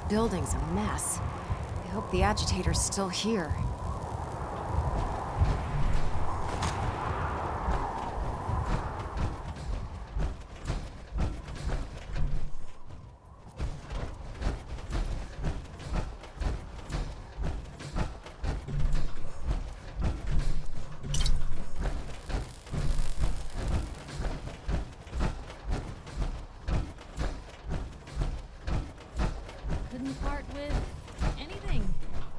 building's a mess. I hope the agitator's still here. Couldn't part with anything,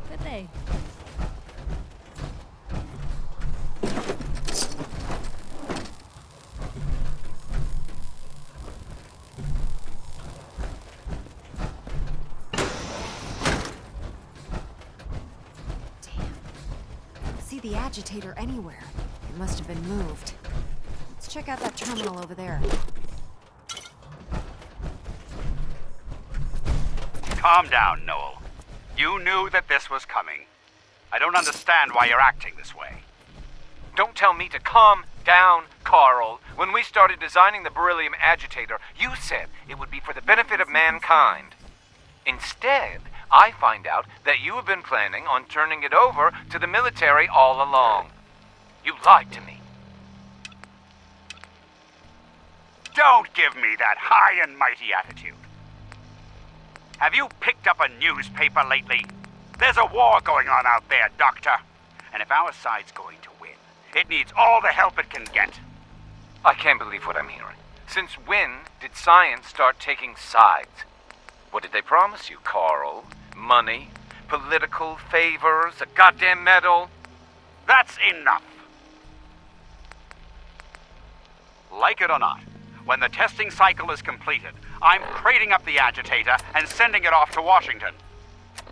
could they? See the agitator anywhere. It must have been moved. Let's check out that terminal over there. Calm down, Noel. You knew that this was coming. I don't understand why you're acting this way. Don't tell me to calm down, Carl. When we started designing the beryllium agitator, you said it would be for the benefit of mankind. Instead, I find out that you have been planning on turning it over to the military all along. You lied to me. Don't give me that high and mighty attitude. Have you picked up a newspaper lately? There's a war going on out there, Doctor. And if our side's going to win, it needs all the help it can get. I can't believe what I'm hearing. Since when did science start taking sides? What did they promise you, Carl? Money? Political favors? A goddamn medal? That's enough. Like it or not, when the testing cycle is completed, I'm crating up the agitator and sending it off to Washington.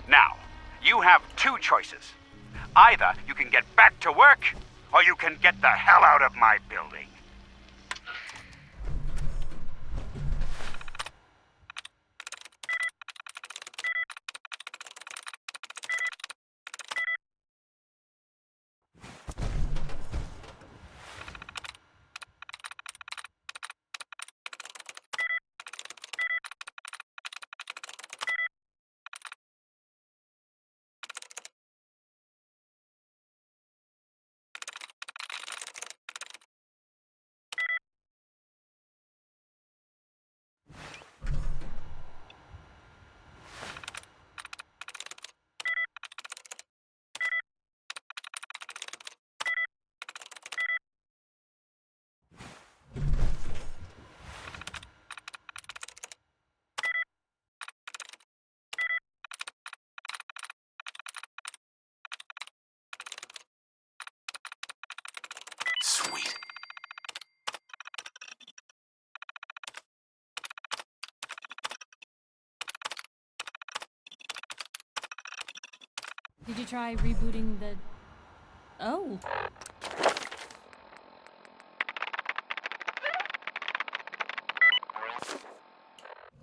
Now, you have two choices. Either you can get back to work, or you can get the hell out of my building. Sweet. Did you try rebooting the... Oh.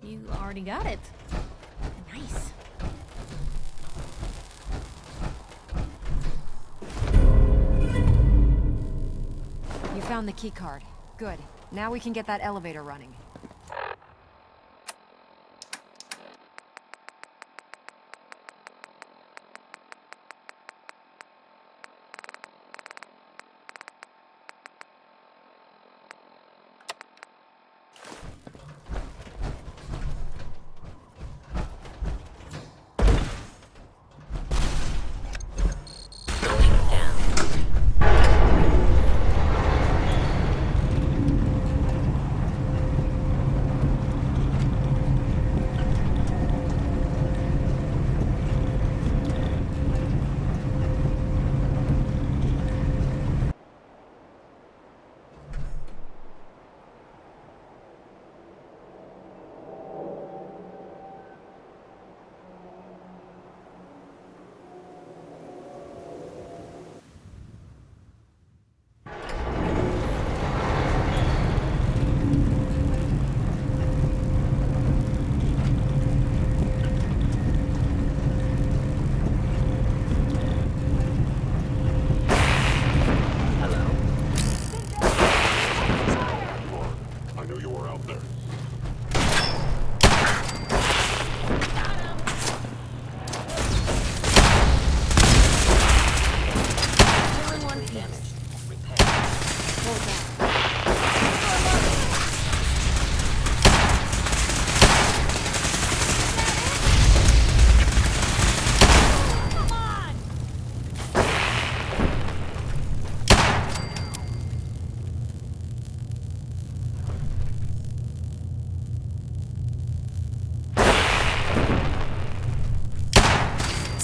You already got it. Nice. You found the key card. Good. Now we can get that elevator running.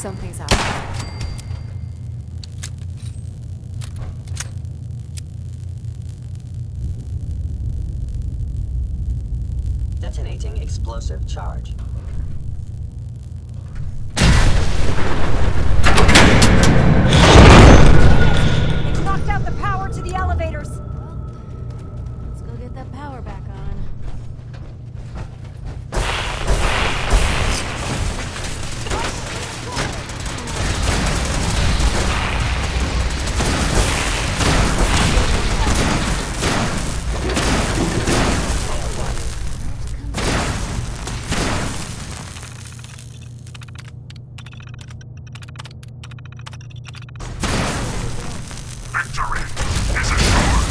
Something's out there. Detonating explosive charge. It's knocked out the power to the elevators! Let's go get that power back on. Victory is assured.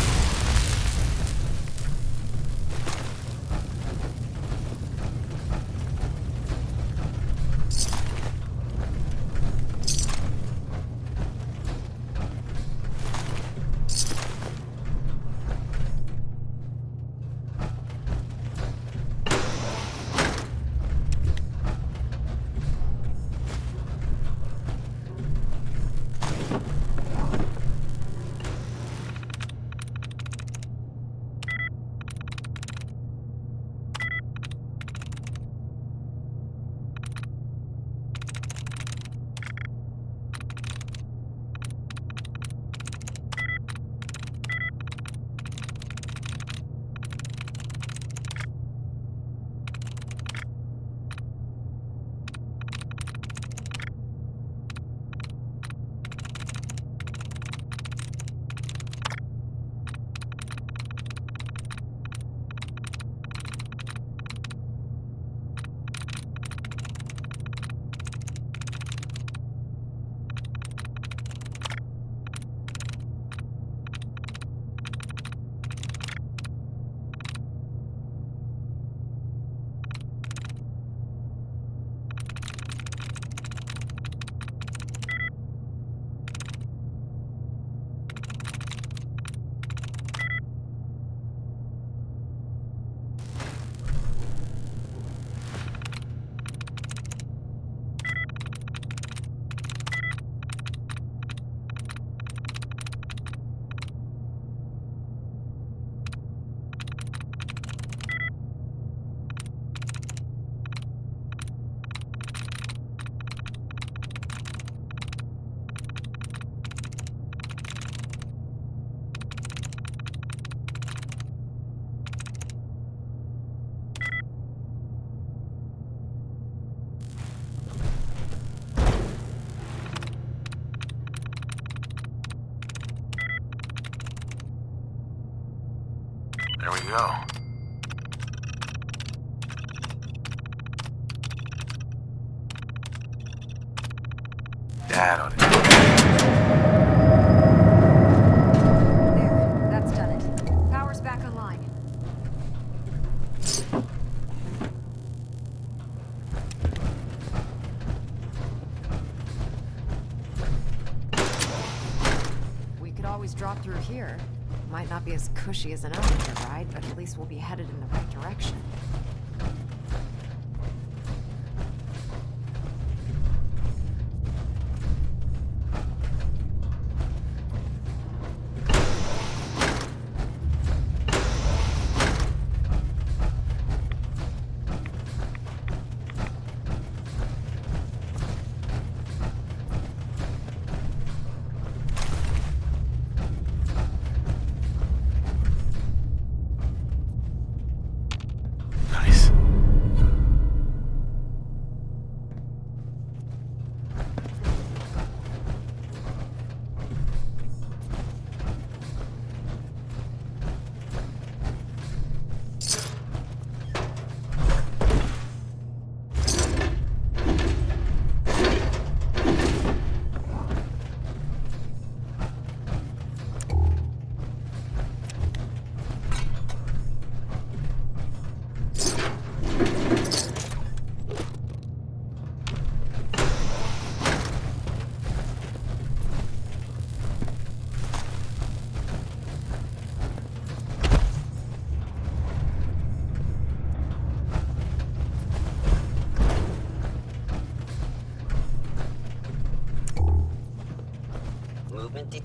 There we go. That ought to... There, that's done it. Power's back online. We could always drop through here. Might not be as cushy as an elevator ride, but at least we'll be headed in the right direction. Nice.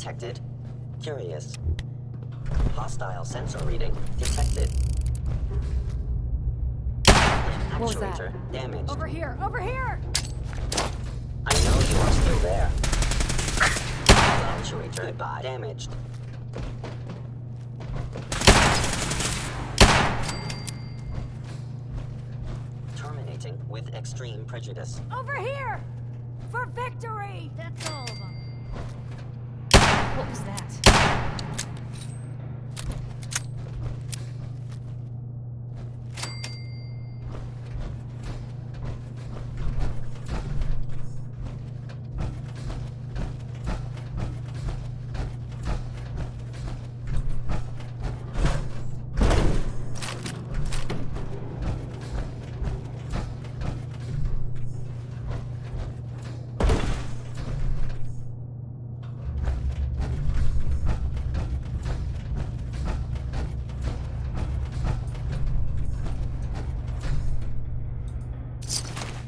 detected. Curious. Hostile sensor reading detected. What was that? Actuator damaged. Over here! Over here! I know you are still there. Actuator goodbye damaged. Terminating with extreme prejudice. Over here! For victory! That's all of them. What was that?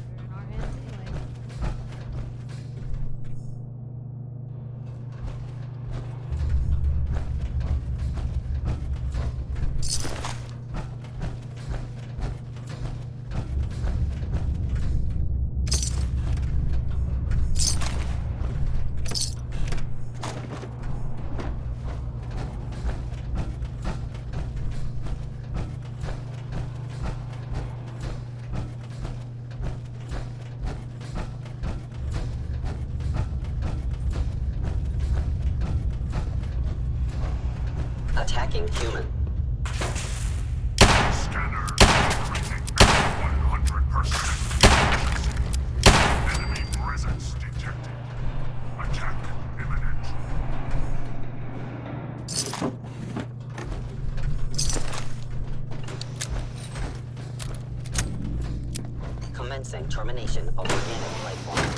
They're in our hands anyway. Attacking human. Scanner operating at 100%. Enemy presence detected. Attack imminent. Commencing termination of organic life form.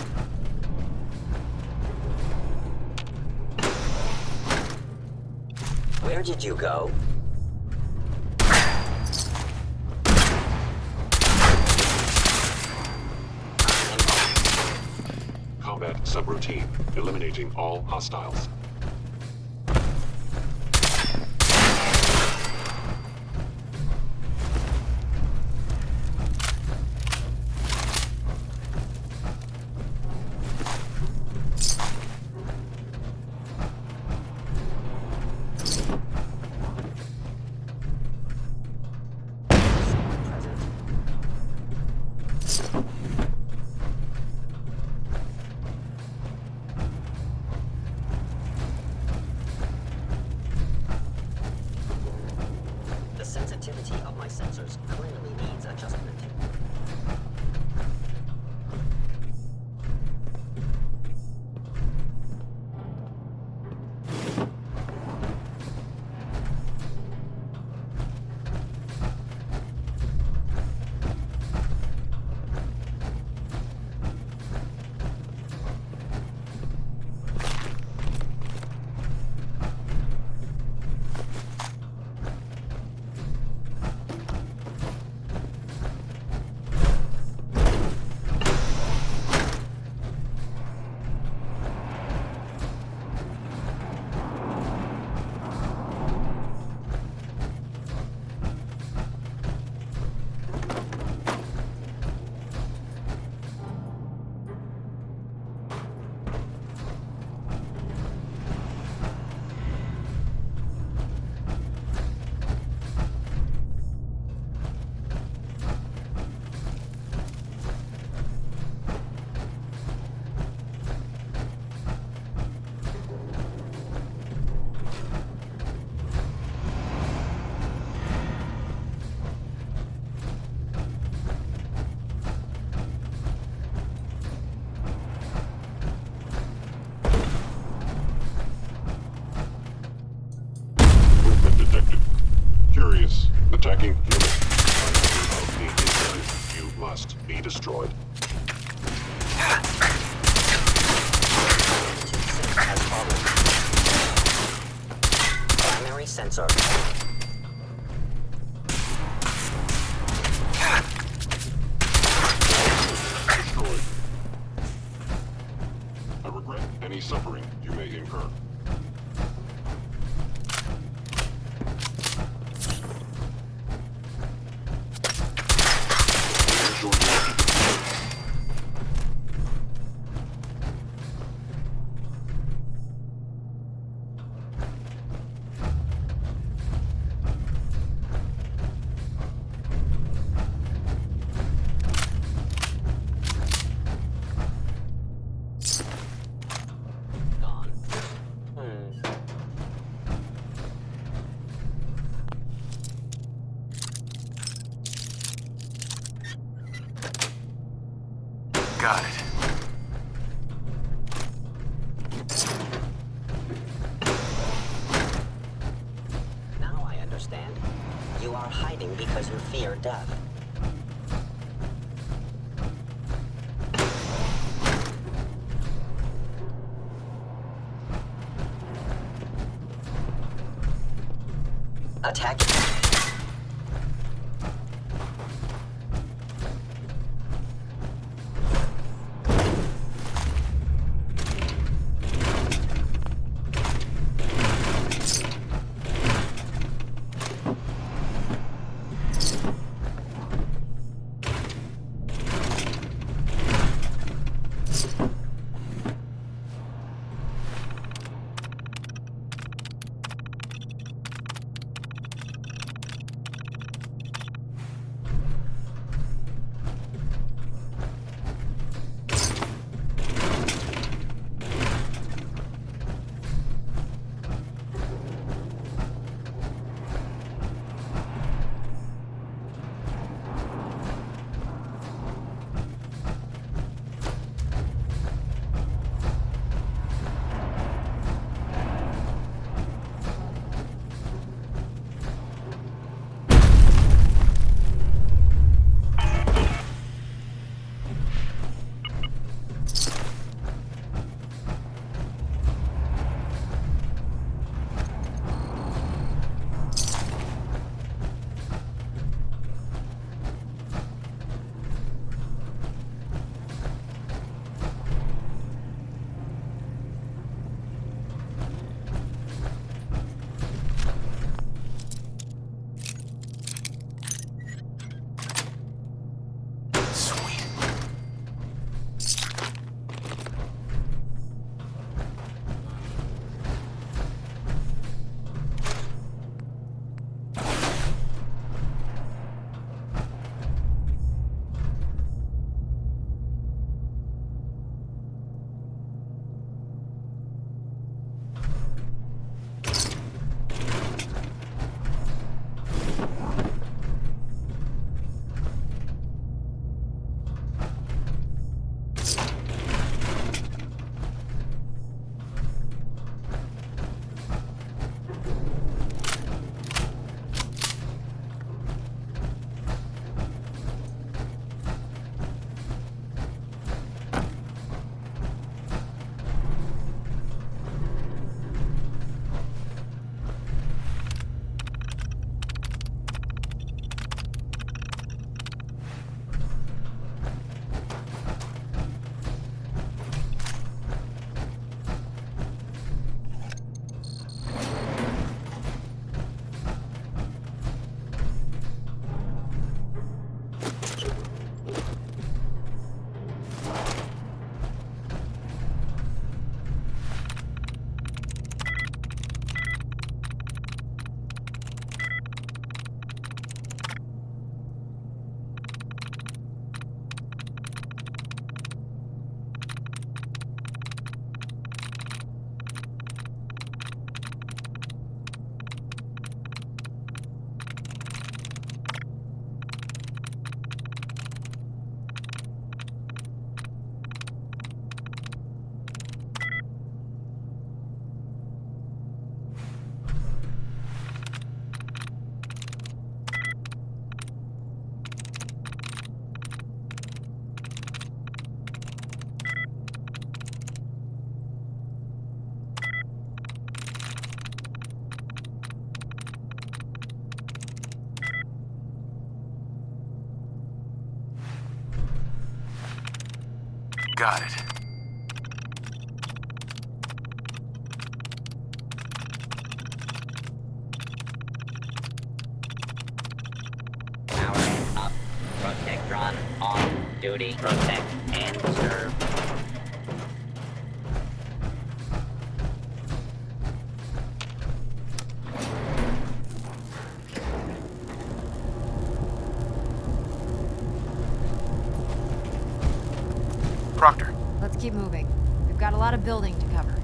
Where did you go? Combat subroutine. Eliminating all hostiles. Present. The sensitivity of my sensors clearly needs adjustment. Movement detected. Curious. Attacking human. Of the incident, you must be destroyed. As follows. Primary sensor. Destroyed. I regret any suffering you may incur. Got it. Now I understand. You are hiding because you fear death. Attack. Got it. Power up. Protectron on duty. Protect and serve. Proctor. Let's keep moving. We've got a lot of building to cover.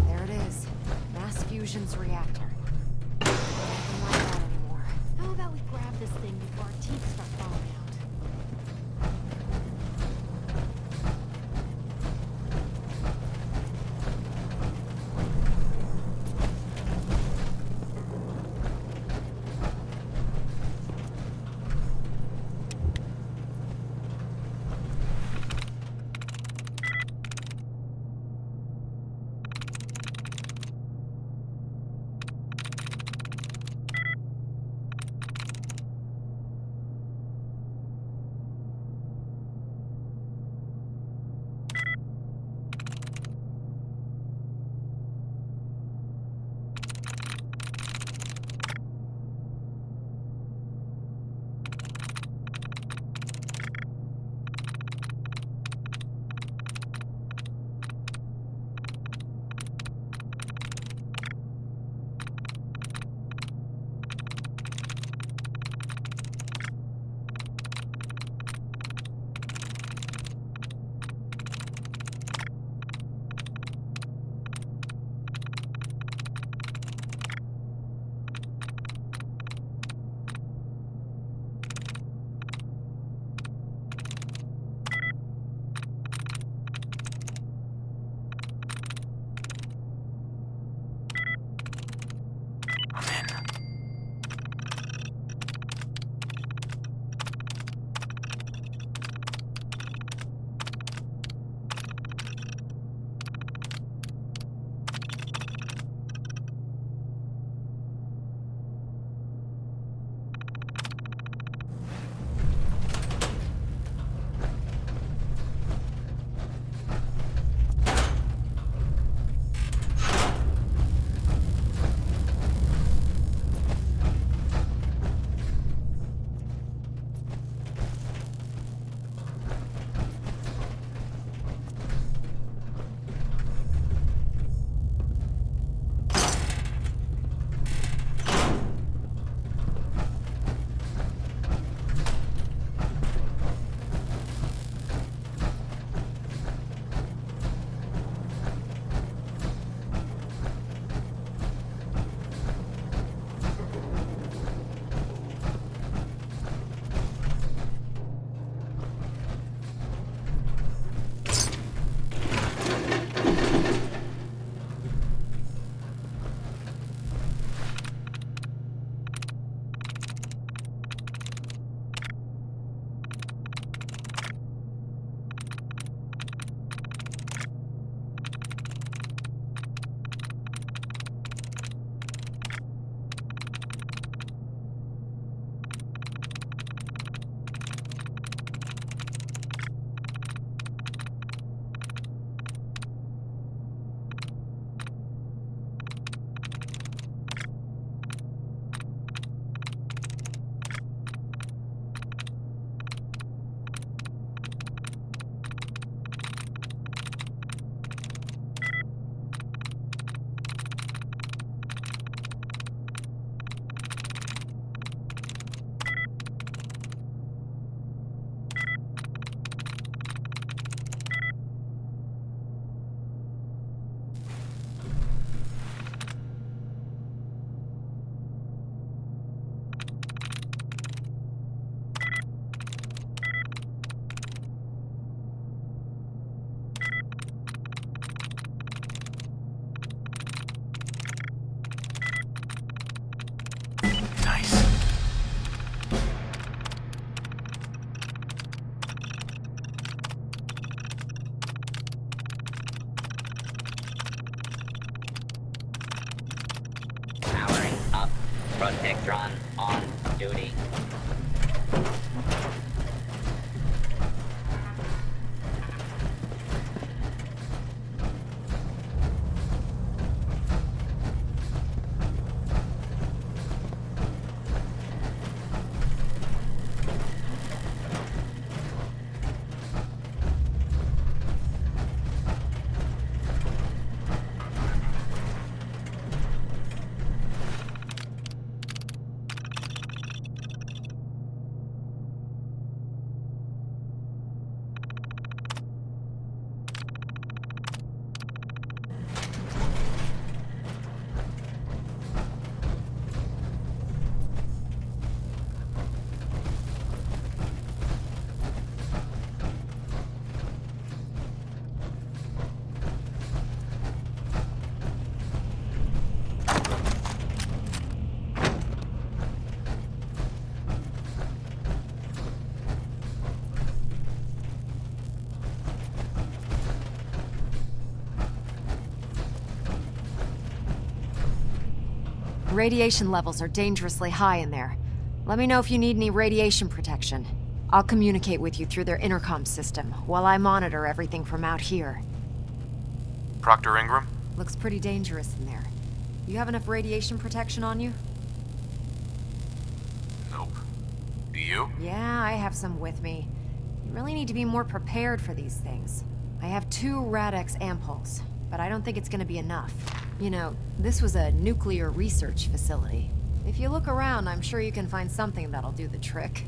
There it is. Mass fusion's reactor. Protectron on duty. Radiation levels are dangerously high in there. Let me know if you need any radiation protection. I'll communicate with you through their intercom system while I monitor everything from out here. Proctor Ingram? Looks pretty dangerous in there. You have enough radiation protection on you? Nope. Do you? Yeah, I have some with me. You really need to be more prepared for these things. I have 2 Rad-X ampules, but I don't think it's gonna be enough. You know, this was a nuclear research facility. If you look around, I'm sure you can find something that'll do the trick.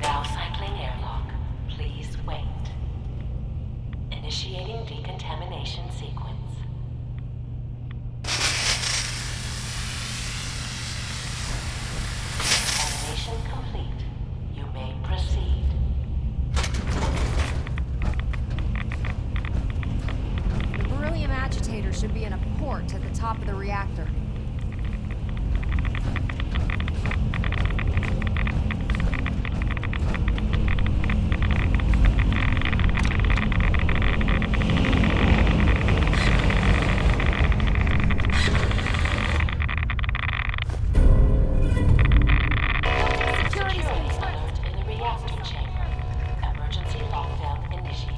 Now cycling airlock. Please wait. Initiating decontamination sequence. Decontamination complete. You may proceed. The beryllium agitator should be in a port at the top of the reactor. Security alert in the reactor chamber. Emergency lockdown initiated.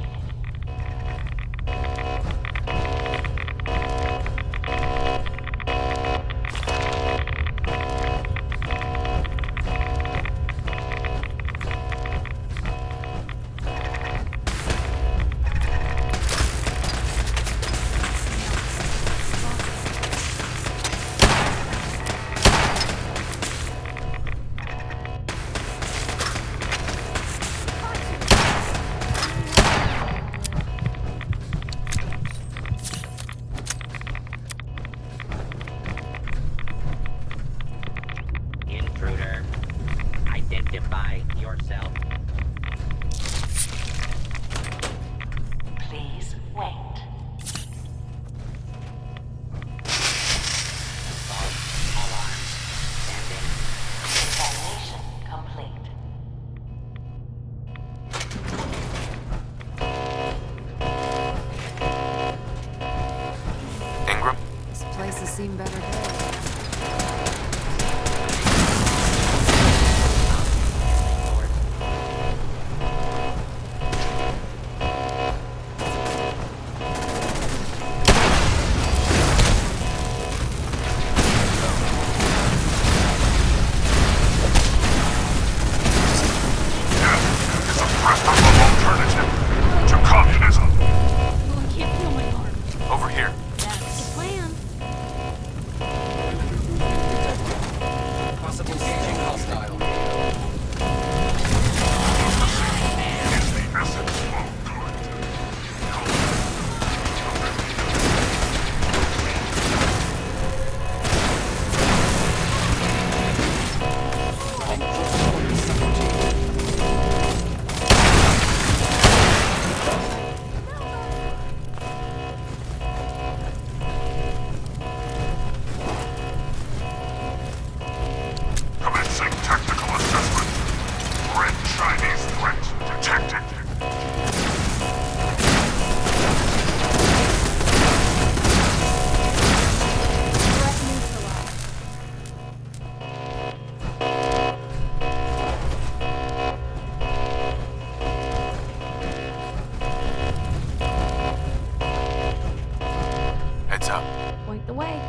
Intruder, identify yourself. Please wait. False alarm. Standing. Examination complete. Ingram? This place has seen better days. Death is a preferable alternative to communism. Oh, I can't feel my arm. Over here. That's the plan. Possible staging hostile. Is the essence of good. way.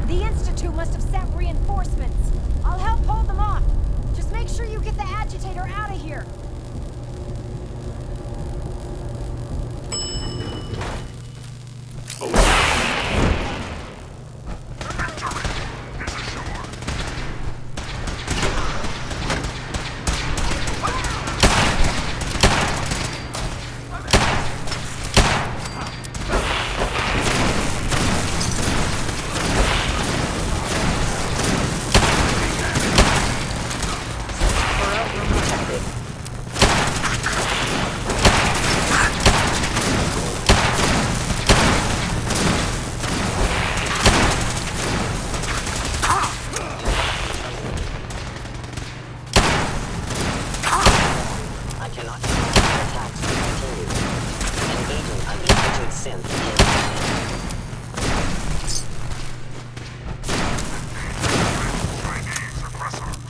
The Institute must have sent reinforcements. I'll help hold them off. Just make sure you get the agitator out of here. I cannot allow the attacks to continue. Engaging an Institute synth Chinese oppressors.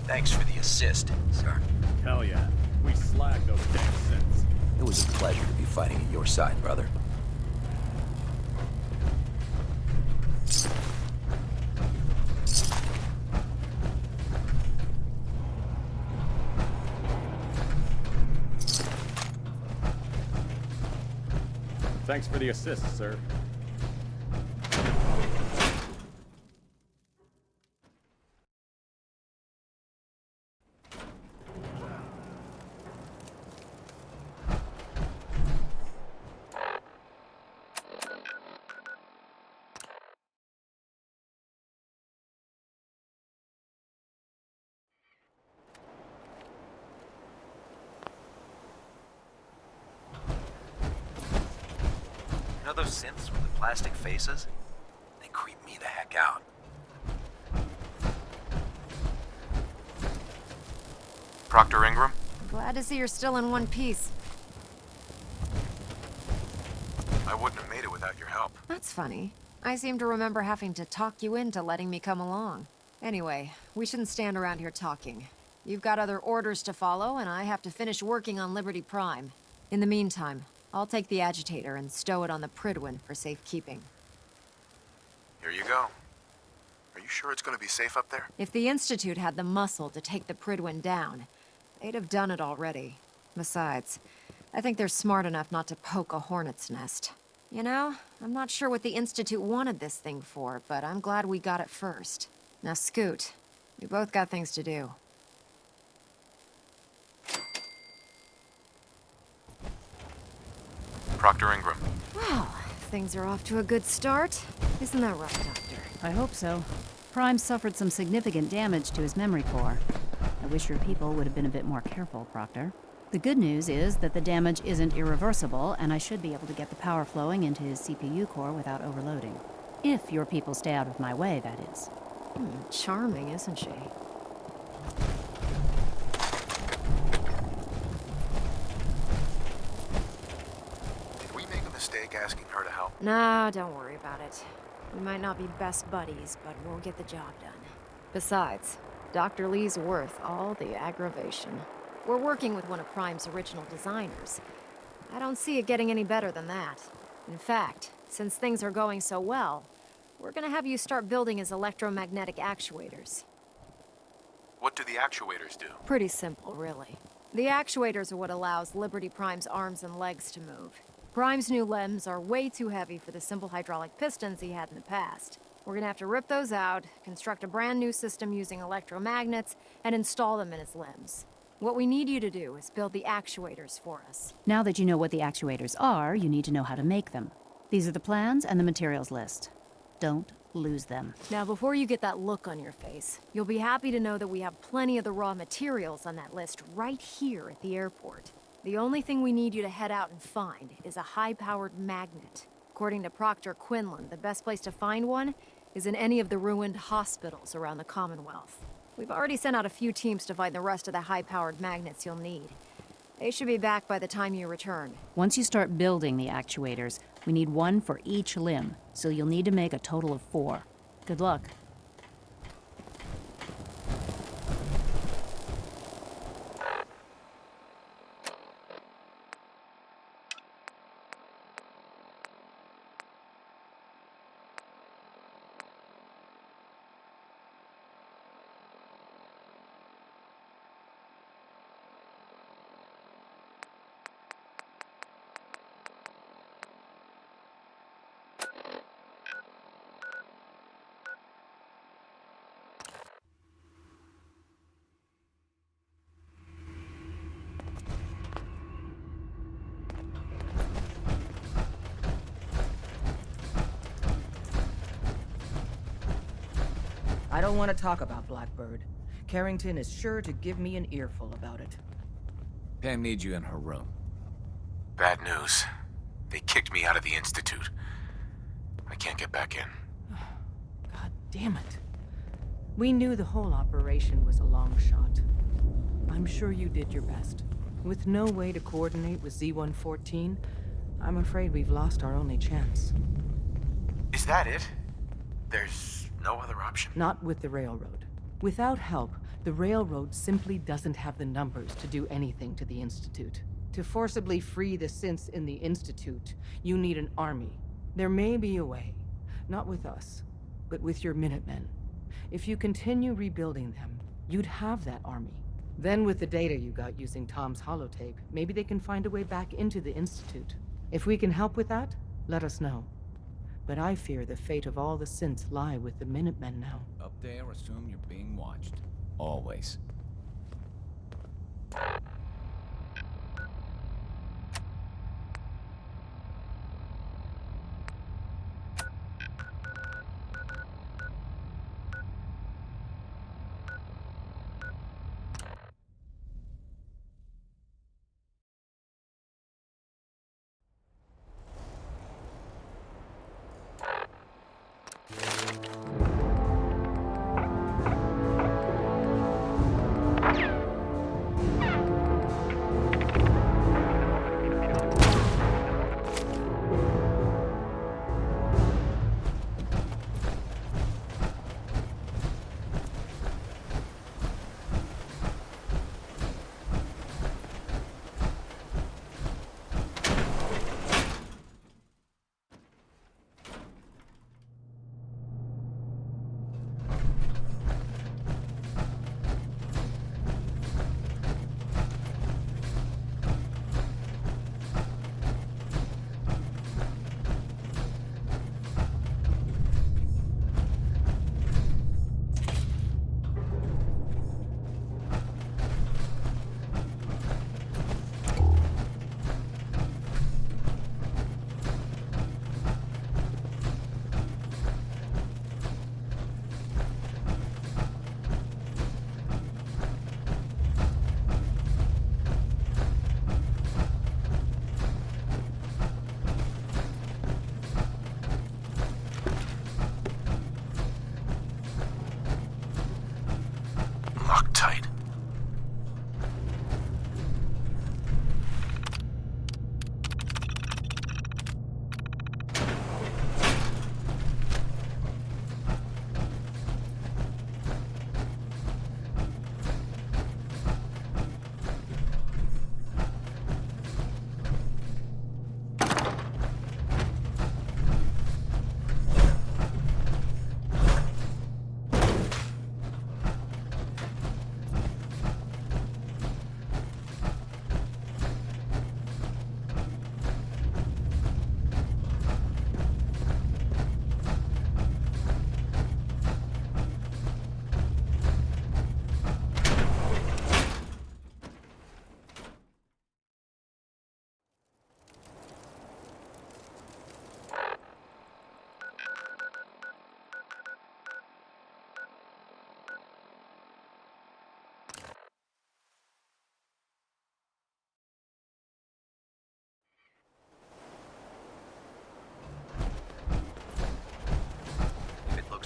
Thanks for the assist, sir. Hell yeah. We slagged those damn synths. It was a pleasure to be fighting at your side, brother. Thanks for the assist, sir. You know those synths with the plastic faces? They creep me the heck out. Proctor Ingram? Glad to see you're still in one piece. I wouldn't have made it without your help. That's funny. I seem to remember having to talk you into letting me come along. Anyway, we shouldn't stand around here talking. You've got other orders to follow, and I have to finish working on Liberty Prime. In the meantime, I'll take the agitator and stow it on the Pridwin for safekeeping. Here you go. Are you sure it's going to be safe up there? If the Institute had the muscle to take the Pridwin down, they'd have done it already. Besides, I think they're smart enough not to poke a hornet's nest. You know, I'm not sure what the Institute wanted this thing for, but I'm glad we got it first. Now scoot. We both got things to do. Proctor Ingram. Well, things are off to a good start. Isn't that right, Doctor? I hope so. Prime suffered some significant damage to his memory core. I wish your people would have been a bit more careful, Proctor. The good news is that the damage isn't irreversible, and I should be able to get the power flowing into his CPU core without overloading. If your people stay out of my way, that is. Charming, isn't she? Did we make a mistake asking her to help? Nah, don't worry about it. We might not be best buddies, but we'll get the job done. Besides, Dr. Lee's worth all the aggravation. We're working with one of Prime's original designers. I don't see it getting any better than that. In fact, since things are going so well, we're gonna have you start building his electromagnetic actuators. What do the actuators do? Pretty simple, really. The actuators are what allows Liberty Prime's arms and legs to move. Prime's new limbs are way too heavy for the simple hydraulic pistons he had in the past. We're gonna have to rip those out, construct a brand new system using electromagnets, and install them in his limbs. What we need you to do is build the actuators for us. Now that you know what the actuators are, you need to know how to make them. These are the plans and the materials list. Don't lose them. Now, before you get that look on your face, you'll be happy to know that we have plenty of the raw materials on that list right here at the airport. The only thing we need you to head out and find is a high-powered magnet. According to Proctor Quinlan, the best place to find one is in any of the ruined hospitals around the Commonwealth. We've already sent out a few teams to find the rest of the high-powered magnets you'll need. They should be back by the time you return. Once you start building the actuators, we need one for each limb, so you'll need to make a total of 4. Good luck. I don't want to talk about Blackbird. Carrington is sure to give me an earful about it. Pam needs you in her room. Bad news. They kicked me out of the Institute. I can't get back in. God damn it. We knew the whole operation was a long shot. I'm sure you did your best. With no way to coordinate with Z-114, I'm afraid we've lost our only chance. Is that it? There's no other option? Not with the railroad. Without help, the railroad simply doesn't have the numbers to do anything to the Institute. To forcibly free the synths in the Institute, you need an army. There may be a way. Not with us, but with your Minutemen. If you continue rebuilding them, you'd have that army. Then with the data you got using Tom's holotape, maybe they can find a way back into the Institute. If we can help with that, let us know. But I fear the fate of all the synths lie with the Minutemen now. Up there, assume you're being watched. Always.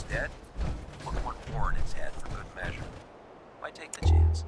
dead, put one more in its head for good measure. Why take the chance?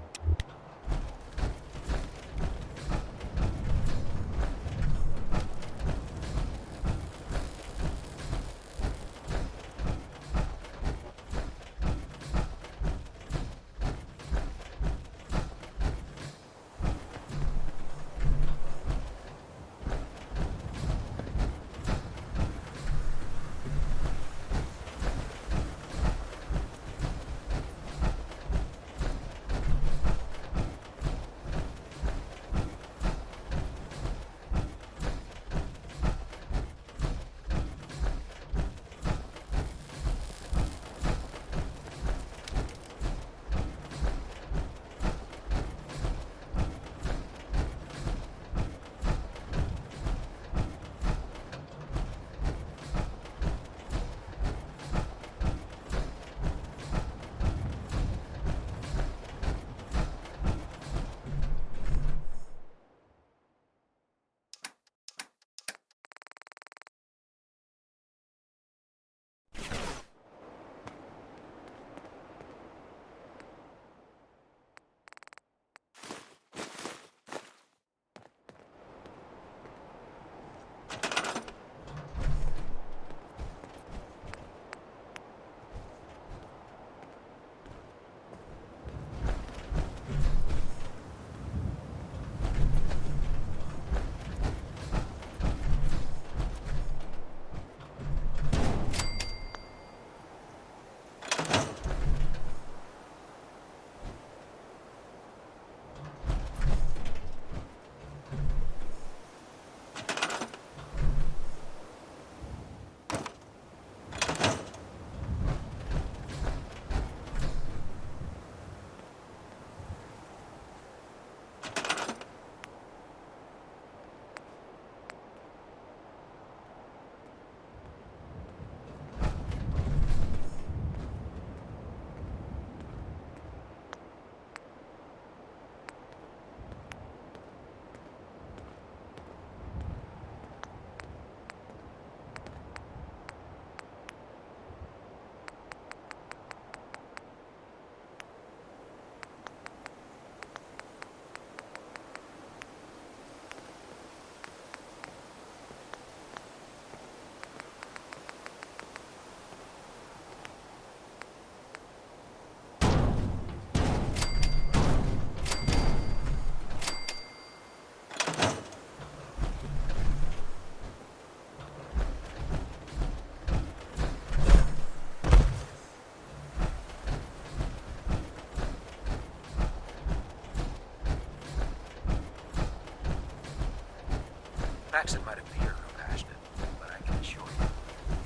Paxton might appear compassionate, but I can assure you,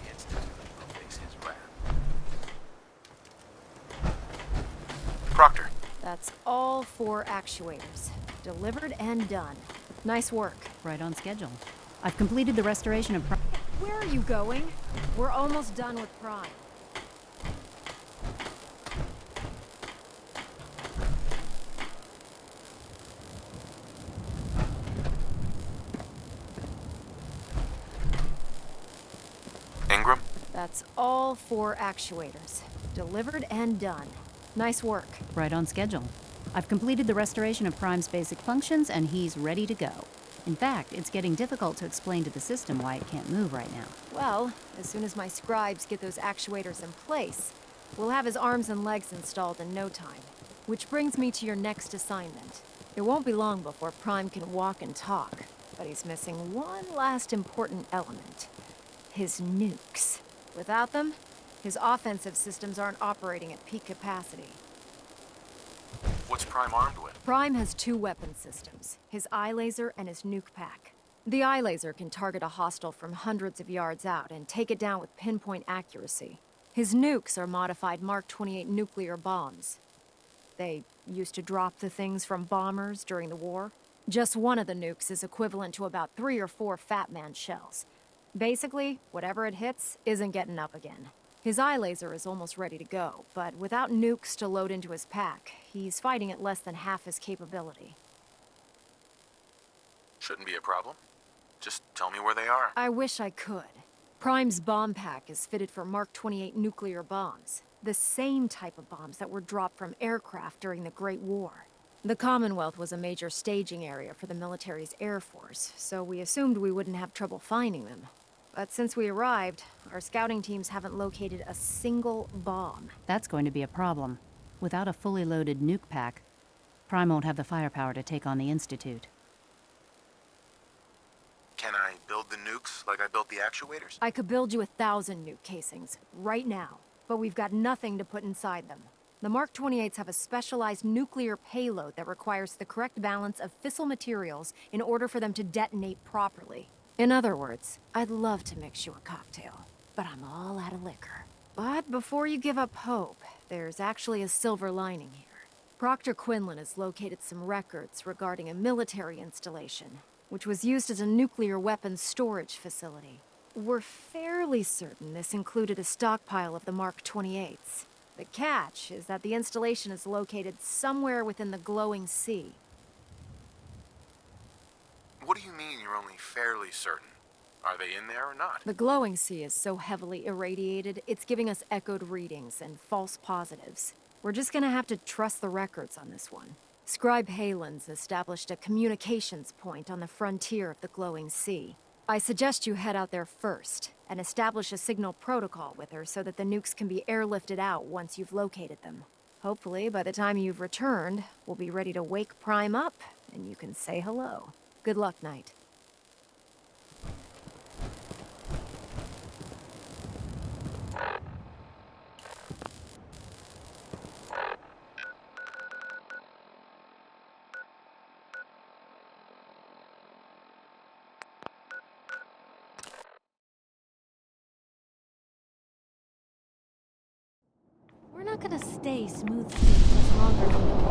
the Institute will face his wrath. Proctor. That's all 4 actuators. Delivered and done. Nice work. Right on schedule. I've completed the restoration of... Where are you going? We're almost done with Prime. Ingram? That's all 4 actuators. Delivered and done. Nice work. Right on schedule. I've completed the restoration of Prime's basic functions, and he's ready to go. In fact, it's getting difficult to explain to the system why it can't move right now. Well, as soon as my scribes get those actuators in place, we'll have his arms and legs installed in no time. Which brings me to your next assignment. It won't be long before Prime can walk and talk, but he's missing one last important element. His nukes. Without them, his offensive systems aren't operating at peak capacity. What's Prime armed with? Prime has 2 weapon systems, his eye laser and his nuke pack. The eye laser can target a hostile from hundreds of yards out and take it down with pinpoint accuracy. His nukes are modified Mark 28 nuclear bombs. They used to drop the things from bombers during the war. Just one of the nukes is equivalent to about 3 or 4 Fat Man shells. Basically, whatever it hits isn't getting up again. His eye laser is almost ready to go, but without nukes to load into his pack, he's fighting at less than half his capability. Shouldn't be a problem. Just tell me where they are. I wish I could, Prime's bomb pack is fitted for Mark 28 nuclear bombs. The same type of bombs that were dropped from aircraft during the Great War. The Commonwealth was a major staging area for the military's Air Force, so we assumed we wouldn't have trouble finding them. But since we arrived, our scouting teams haven't located a single bomb. That's going to be a problem. Without a fully loaded nuke pack, Prime won't have the firepower to take on the Institute. Can I build the nukes like I built the actuators? I could build you 1,000 nuke casings, right now, but we've got nothing to put inside them. The Mark 28s have a specialized nuclear payload that requires the correct balance of fissile materials in order for them to detonate properly. In other words, I'd love to mix you a cocktail, but I'm all out of liquor. But before you give up hope, there's actually a silver lining here. Proctor Quinlan has located some records regarding a military installation, which was used as a nuclear weapons storage facility. We're fairly certain this included a stockpile of the Mark 28s. The catch is that the installation is located somewhere within the glowing sea. What do you mean you're only fairly certain? Are they in there or not? The glowing sea is so heavily irradiated, it's giving us echoed readings and false positives. We're just gonna have to trust the records on this one. Scribe Halen's established a communications point on the frontier of the glowing sea. I suggest you head out there first and establish a signal protocol with her so that the nukes can be airlifted out once you've located them. Hopefully, by the time you've returned, we'll be ready to wake Prime up and you can say hello. Good luck, Knight. We're not gonna stay smooth sailing much longer than the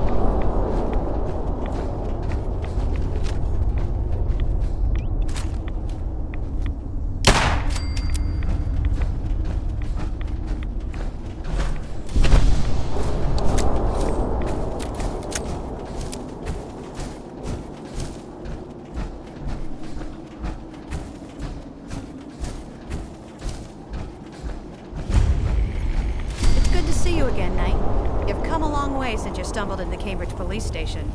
See you again, Knight. You've come a long way since you stumbled into Cambridge Police Station.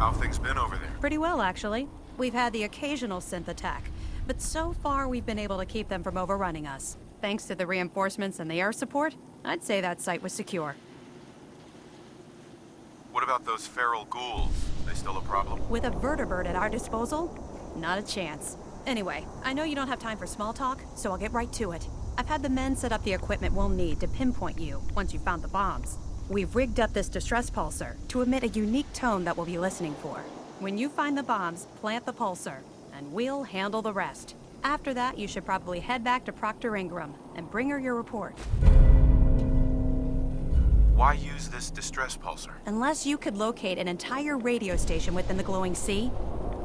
How've things been over there? Pretty well, actually. We've had the occasional synth attack, but so far we've been able to keep them from overrunning us. Thanks to the reinforcements and the air support, I'd say that site was secure. What about those feral ghouls? They still a problem? With a vertibird at our disposal? Not a chance. Anyway, I know you don't have time for small talk, so I'll get right to it. I've had the men set up the equipment we'll need to pinpoint you once you've found the bombs. We've rigged up this distress pulsar to emit a unique tone that we'll be listening for. When you find the bombs, plant the pulsar, and we'll handle the rest. After that, you should probably head back to Proctor Ingram and bring her your report. Why use this distress pulsar? Unless you could locate an entire radio station within the glowing sea,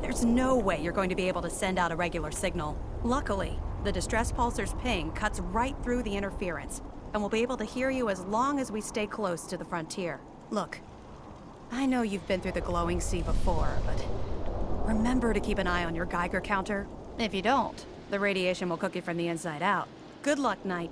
there's no way you're going to be able to send out a regular signal. Luckily, the distress pulsar's ping cuts right through the interference, and we'll be able to hear you as long as we stay close to the frontier. Look, I know you've been through the glowing sea before, but remember to keep an eye on your Geiger counter. If you don't, the radiation will cook you from the inside out. Good luck, Knight.